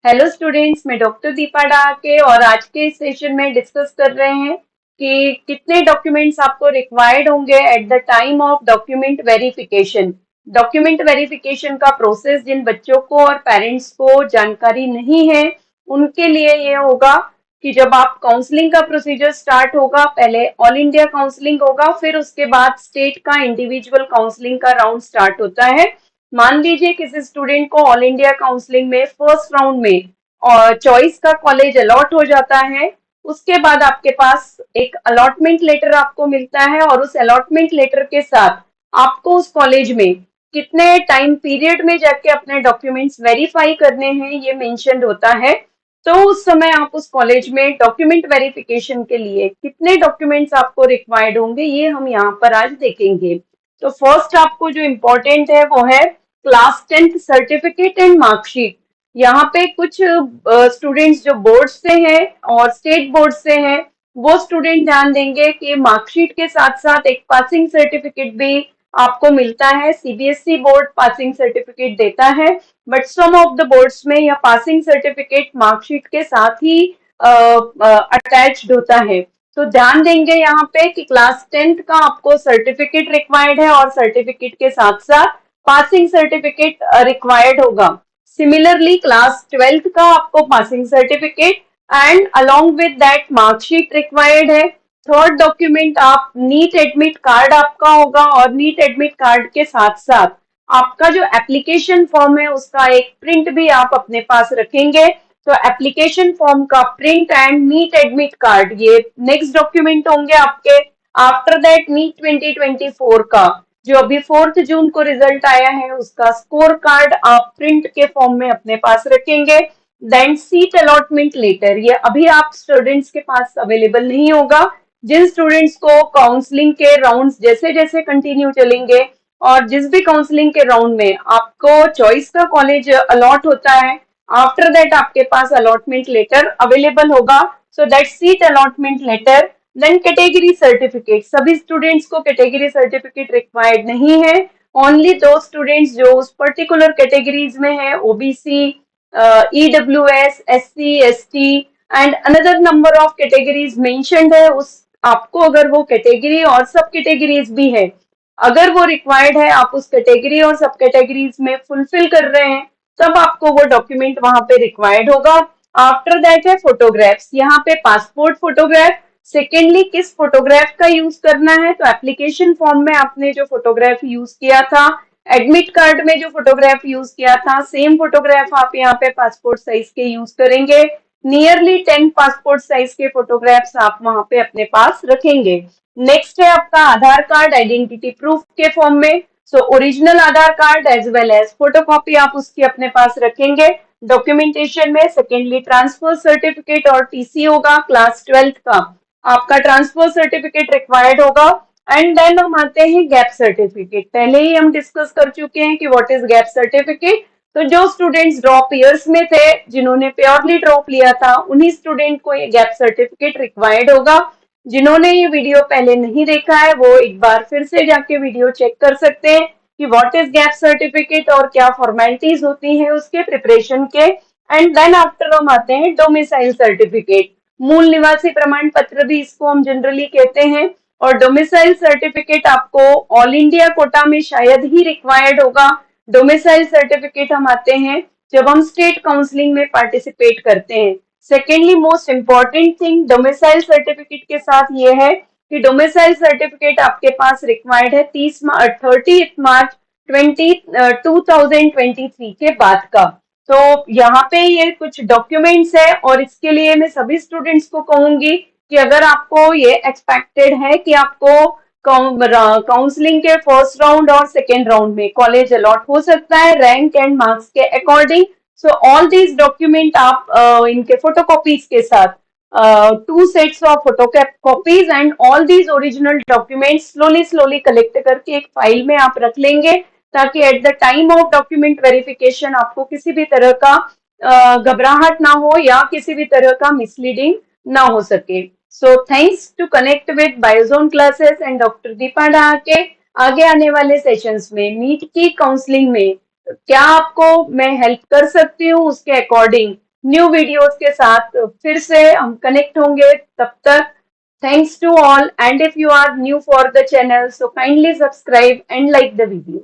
Hello students, मैं doctor Deepa डाके और आज के इस सेशन में डिस्कस कर रहे हैं कि कितने डॉक्यूमेंट्स आपको रिक्वायर्ड होंगे at the time of document verification. Document verification का प्रोसेस जिन बच्चों को और पेरेंट्स को जानकारी नहीं है उनके लिए ये होगा कि जब आप काउंसलिंग का प्रोसीजर स्टार्ट होगा, पहले ऑल इंडिया काउंसलिंग होगा, फिर उसके बाद स्टेट का इंडिविजुअल काउंसलिंग का राउंड स्टार्ट होता है। मान लीजिए किसी स्टूडेंट को ऑल इंडिया काउंसलिंग में फर्स्ट राउंड में और चॉइस का कॉलेज अलॉट हो जाता है। उसके बाद आपके पास एक अलॉटमेंट लेटर आपको मिलता है और उस अलॉटमेंट लेटर के साथ आपको उस कॉलेज में कितने टाइम पीरियड में जाके अपने डॉक्यूमेंट्स वेरीफाई करने हैं ये मेंशन होता है। तो उस समय आप उस कॉलेज में डॉक्यूमेंट वेरिफिकेशन के लिए कितने डॉक्यूमेंट्स आपको रिक्वायर्ड होंगे ये हम यहाँ पर आज देखेंगे। तो फर्स्ट आपको जो इम्पोर्टेंट है वो है class 10th certificate and marksheet. यहाँ पे कुछ स्टूडेंट्स जो बोर्ड से हैं और स्टेट बोर्ड से हैं वो स्टूडेंट ध्यान देंगे कि मार्कशीट के साथ साथ एक पासिंग सर्टिफिकेट भी आपको मिलता है। सीबीएसई बोर्ड पासिंग सर्टिफिकेट देता है, but some of the boards में यह पासिंग सर्टिफिकेट मार्कशीट के साथ ही अटैच्ड होता है। तो ध्यान देंगे यहाँ पे कि क्लास 10th का आपको सर्टिफिकेट रिक्वायर्ड है और सर्टिफिकेट के साथ साथ पासिंग सर्टिफिकेट रिक्वायर्ड होगा। सिमिलरली क्लास 12th का आपको passing certificate and along with that marksheet required है। थर्ड डॉक्यूमेंट आप नीट एडमिट कार्ड आपका होगा और नीट एडमिट कार्ड के साथ साथ आपका जो एप्लीकेशन फॉर्म है उसका एक प्रिंट भी आप अपने पास रखेंगे। तो एप्लीकेशन फॉर्म का print and NEET admit card ये नेक्स्ट डॉक्यूमेंट होंगे आपके। आफ्टर दैट नीट 2024 का जो अभी 4 जून को रिजल्ट आया है उसका स्कोर कार्ड आप प्रिंट के फॉर्म में अपने पास रखेंगे। देन सीट अलॉटमेंट लेटर ये अभी आप स्टूडेंट्स के पास अवेलेबल नहीं होगा। जिन स्टूडेंट्स को काउंसलिंग के राउंड्स जैसे जैसे कंटिन्यू चलेंगे और जिस भी काउंसलिंग के राउंड में आपको चॉइस का कॉलेज अलॉट होता है, आफ्टर दैट आपके पास अलॉटमेंट लेटर अवेलेबल होगा। So that seat allotment letter. Then category certificate, सभी स्टूडेंट्स को कैटेगरी सर्टिफिकेट रिक्वायर्ड नहीं है। ओनली दो स्टूडेंट्स जो उस पर्टिकुलर कैटेगरीज में है, OBC, EWS, SC, ST and another number of categories mentioned है, उस आपको अगर वो कैटेगरी और सब कैटेगरीज भी है, अगर वो रिक्वायर्ड है, आप उस कैटेगरी और सब कैटेगरीज में फुलफिल कर रहे हैं, तब आपको वो डॉक्यूमेंट वहां पे रिक्वायर्ड होगा। आफ्टर दैट है फोटोग्राफ्स, यहाँ पे पासपोर्ट फोटोग्राफ। सेकेंडली किस फोटोग्राफ का यूज करना है, तो एप्लीकेशन फॉर्म में आपने जो फोटोग्राफ यूज किया था, एडमिट कार्ड में जो फोटोग्राफ यूज किया था, सेम फोटोग्राफ आप यहाँ पे पासपोर्ट साइज के यूज करेंगे। नियरली 10 पासपोर्ट साइज के फोटोग्राफ्स आप वहां पे अपने पास रखेंगे। नेक्स्ट है आपका आधार कार्ड आइडेंटिटी प्रूफ के फॉर्म में। So original Aadhaar card as well as photocopy आप उसकी अपने पास रखेंगे डॉक्यूमेंटेशन में। सेकेंडली ट्रांसफर सर्टिफिकेट और टीसी होगा। क्लास 12th का आपका ट्रांसफर सर्टिफिकेट रिक्वायर्ड होगा। एंड देन हम आते हैं गैप सर्टिफिकेट। पहले ही हम डिस्कस कर चुके हैं कि व्हाट इज गैप सर्टिफिकेट। तो जो स्टूडेंट्स ड्रॉप ईयर्स में थे, जिन्होंने प्योरली ड्रॉप लिया था, उन्हीं स्टूडेंट को ये गैप सर्टिफिकेट रिक्वायर्ड होगा। जिन्होंने ये वीडियो पहले नहीं देखा है वो एक बार फिर से जाके वीडियो चेक कर सकते हैं कि व्हाट इज गैप सर्टिफिकेट और क्या फॉर्मेलिटीज होती हैं उसके प्रिपरेशन के। एंड देन आफ्टर हम आते हैं डोमिसाइल सर्टिफिकेट। मूल निवासी प्रमाण पत्र भी इसको हम जनरली कहते हैं। और डोमिसाइल सर्टिफिकेट आपको ऑल इंडिया कोटा में शायद ही रिक्वायर्ड होगा। डोमिसाइल सर्टिफिकेट हम आते हैं जब हम स्टेट काउंसलिंग में पार्टिसिपेट करते हैं। Secondly most important thing domicile certificate के साथ ये है कि डोमिसाइल सर्टिफिकेट आपके पास रिक्वायर्ड है 30 मार्च 2023 के बाद का। तो यहाँ पे ये कुछ डॉक्यूमेंट्स है और इसके लिए मैं सभी स्टूडेंट्स को कहूंगी कि अगर आपको ये एक्सपेक्टेड है कि आपको काउंसलिंग के फर्स्ट राउंड और सेकेंड राउंड में कॉलेज अलॉट हो सकता है रैंक एंड मार्क्स के according. So all these document आप इनके फोटोकॉपीज के साथ 2 sets of photocopies and all these original documents slowly collect करके एक फाइल में आप रख लेंगे ताकि at the time of document verification आपको किसी भी तरह का घबराहट ना हो या किसी भी तरह का मिसलीडिंग ना हो सके। So thanks to connect with Biozone classes and doctor Deepa Dahake. आगे आने वाले सेशंस में नीट की काउंसलिंग में क्या आपको मैं हेल्प कर सकती हूँ उसके अकॉर्डिंग न्यू वीडियोस के साथ फिर से हम कनेक्ट होंगे। तब तक thanks to all, and if you are new for the channel, so kindly subscribe and like the video.